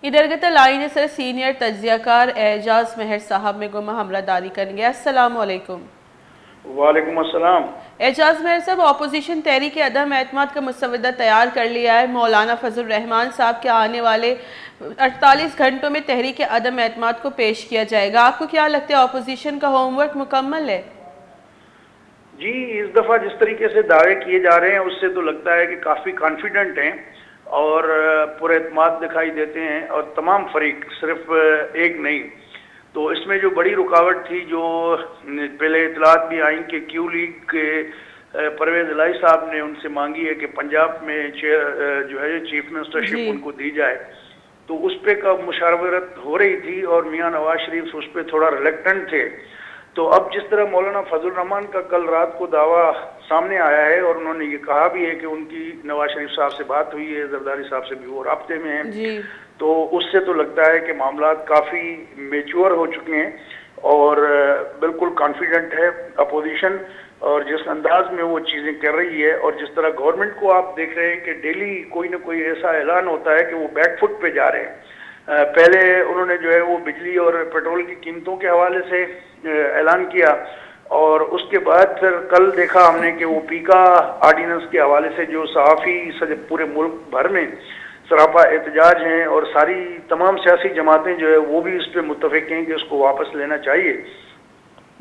इधर line sir senior तज्जियाकार Ejaz मेहर साहब में गुमा हमला दारी करेंगे। अस्सलाम वालेकुम। वालेकुम अस्सलाम। एजाज मेहर साहब, अपोजिशन तहरीक अदम एतमाद का मुसवदा तैयार कर लिया है। मौलाना फजल रहमान साहब के आने वाले 48 घंटों में तहरीक अदम एतमाद को पेश किया जाएगा। आपको क्या लगता है, अपोजिशन का होमवर्क मुकम्मल है? जी, इस दफ़ा जिस तरीके से दावे किए जा रहे हैं उससे तो लगता है कि काफ़ी कॉन्फिडेंट हैं और पुरएतमाद दिखाई देते हैं, और तमाम फरीक, सिर्फ एक नहीं। तो इसमें जो बड़ी रुकावट थी, जो पहले इतलात भी आई कि क्यू लीग के परवेज़ इलाही साहब ने उनसे मांगी है कि पंजाब में जो है चीफ मिनिस्टरशिप उनको दी जाए, तो उस पर कब मुशावरत हो रही थी और मियाँ नवाज शरीफ उस पर थोड़ा रिलेक्टेंट थे। तो अब जिस तरह मौलाना फजल रहमान का कल रात को दावा सामने आया है और उन्होंने ये कहा भी है कि उनकी नवाज शरीफ साहब से बात हुई है, जरदारी साहब से भी वो राब्ते में हैं, तो उससे तो लगता है कि मामला काफ़ी मेच्योर हो चुके हैं और बिल्कुल कॉन्फिडेंट है अपोजिशन। और जिस अंदाज में वो चीज़ें कर रही है और जिस तरह गवर्नमेंट को आप देख रहे हैं कि डेली कोई ना कोई ऐसा ऐलान होता है कि वो बैकफुट पे जा रहे हैं। पहले उन्होंने जो है वो बिजली और पेट्रोल की कीमतों के हवाले से ऐलान किया, और उसके बाद फिर कल देखा हमने कि वो पीका आर्डिनेंस के हवाले से जो सहाफ़ी पूरे मुल्क भर में सरापा एहतजाज हैं और सारी तमाम सियासी जमातें जो है वो भी इस पर मुत्तफिक हैं कि उसको वापस लेना चाहिए।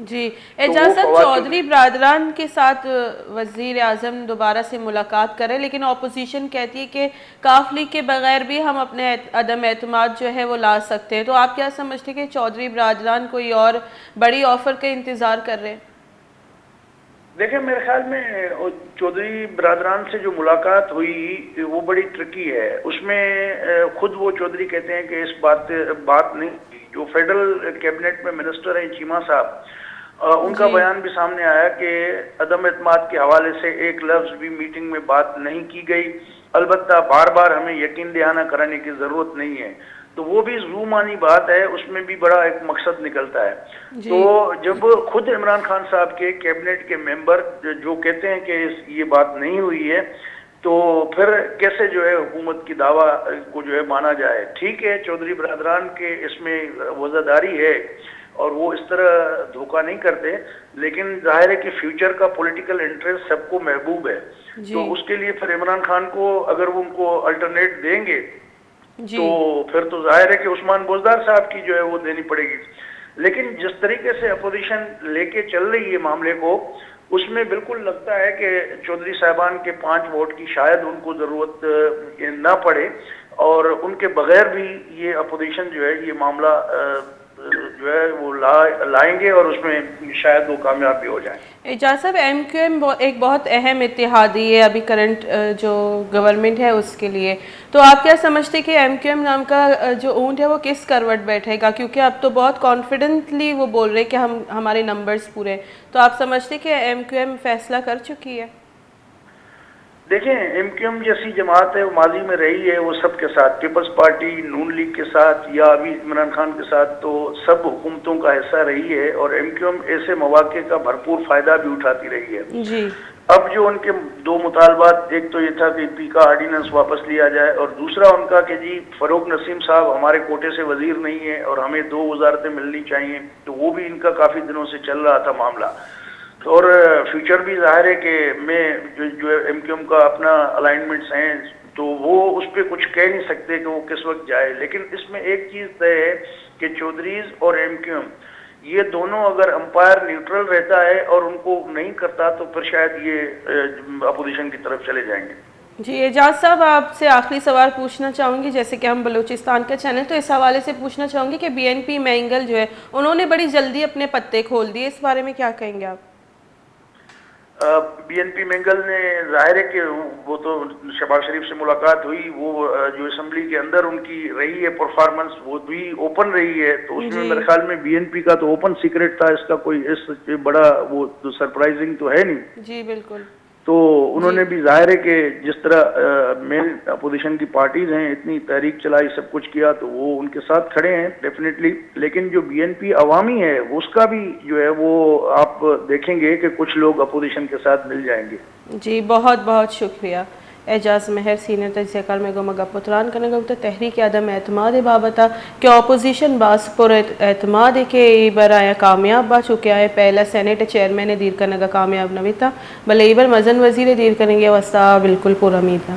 जी, एजाज साहब, चौधरी बरादरान के साथ वज़ीर आज़म दोबारा से मुलाकात करें, लेकिन अपोजिशन कहती है कि काफ लीग के बगैर भी हम अपने अदम एतमाद जो है वो ला सकते हैं। तो आप क्या समझते हैं कि चौधरी बरादरान कोई और बड़ी ऑफर का इंतज़ार कर रहे हैं? देखिए, मेरे ख्याल में चौधरी बरादरान से जो मुलाकात हुई वो बड़ी ट्रिकी है। उसमें खुद वो चौधरी कहते हैं कि इस बात नहीं, जो फेडरल कैबिनेट में मिनिस्टर हैं चीमा साहब, उनका बयान भी सामने आया कि अदम एतमाद के हवाले से एक लफ्ज़ भी मीटिंग में बात नहीं की गई। अलबत्ता बार बार हमें यकीन दहाना कराने की ज़रूरत नहीं है, तो वो भी ज़ूमानी बात है, उसमें भी बड़ा एक मकसद निकलता है। तो जब खुद इमरान खान साहब के कैबिनेट के मेंबर जो कहते हैं कि ये बात नहीं हुई है, तो फिर कैसे जो है हुकूमत की दावा को जो है माना जाए। ठीक है, चौधरी बरादरान के इसमें वज़ादारी है और वो इस तरह धोखा नहीं करते, लेकिन जाहिर है कि फ्यूचर का पॉलिटिकल इंटरेस्ट सबको महबूब है। तो उसके लिए फिर इमरान खान को अगर वो उनको अल्टरनेट देंगे तो फिर तो जाहिर है कि उस्मान बोजदार साहब की जो है वो देनी पड़ेगी। लेकिन जिस तरीके से अपोजिशन लेके चल रही है मामले को, उसमें बिल्कुल लगता है कि चौधरी साहबान के 5 वोट की शायद उनको ज़रूरत ना पड़े और उनके बगैर भी ये अपोजिशन जो है ये मामला जो है वो लाएंगे और उसमें शायद वो कामयाब भी हो जाए। एजाज साहब, MQM एक बहुत अहम इत्तेहादी है अभी करंट जो गवर्नमेंट है उसके लिए, तो आप क्या समझते हैं कि MQM नाम का जो ऊंट है वो किस करवट बैठेगा? क्योंकि अब तो बहुत कॉन्फिडेंटली वो बोल रहे हैं कि हमारे नंबर्स पूरे, तो आप समझते हैं कि MQM फैसला कर चुकी है? देखें, MQM जैसी जमात है वो माजी में रही है, वो सबके साथ, पीपल्स पार्टी, नून लीग के साथ या अभी इमरान खान के साथ, तो सब हुकूमतों का हिस्सा रही है और MQM ऐसे मौके का भरपूर फायदा भी उठाती रही है। जी। अब जो उनके 2 मुतालबात, एक तो ये था कि पीका आर्डिनेंस वापस लिया जाए और दूसरा उनका कि जी फरूक नसीम साहब हमारे कोटे से वजीर नहीं है और हमें 2 वजारतें मिलनी चाहिए, तो वो भी इनका काफ़ी दिनों से चल रहा था मामला। और फ्यूचर भी जाहिर है कि मैं जो MQM का अपना अलाइनमेंट्स हैं, तो वो उस पर कुछ कह नहीं सकते कि वो किस वक्त जाए। लेकिन इसमें एक चीज़ तय है कि चौधरीज और MQM ये दोनों अगर अंपायर न्यूट्रल रहता है और उनको नहीं करता तो फिर शायद ये अपोजिशन की तरफ चले जाएंगे। जी, एजाज साहब, आपसे आखिरी सवाल पूछना चाहूँगी। जैसे कि हम बलूचिस्तान का चैनल, तो इस हवाले से पूछना चाहूँगी कि BNP मैंगल जो है उन्होंने बड़ी जल्दी अपने पत्ते खोल दिए, इस बारे में क्या कहेंगे आप? BNP मैंगल ने, जाहिर है कि वो तो शहबाज शरीफ से मुलाकात हुई, वो जो असेंबली के अंदर उनकी रही है परफॉर्मेंस वो भी ओपन रही है, तो उसमें मेरे ख्याल में BNP का तो ओपन सीक्रेट था, इसका कोई इस बड़ा वो तो सरप्राइजिंग तो है नहीं। जी बिल्कुल। तो उन्होंने भी जाहिर है कि जिस तरह मेन अपोजिशन की पार्टीज हैं इतनी तहरीक चलाई, सब कुछ किया, तो वो उनके साथ खड़े हैं डेफिनेटली। लेकिन जो BNP अवामी है उसका भी जो है वो आप देखेंगे कि कुछ लोग अपोजिशन के साथ मिल जाएंगे। जी, बहुत बहुत शुक्रिया اعجاز مہر سینئر تجزیہ کار میں گمگا پتران کرنے گا تحریک عدم اعتماد بابتا کہ اپوزیشن باس پر اعتماد ہے کہ ایبر آیا کامیاب با چکے آئے پہلا سینیٹ چیئرمین دیر کرنے گا کامیاب نویتا بلے ایبر مزن وزیر دیر کریں گے وستا بالکل پورا امید ہے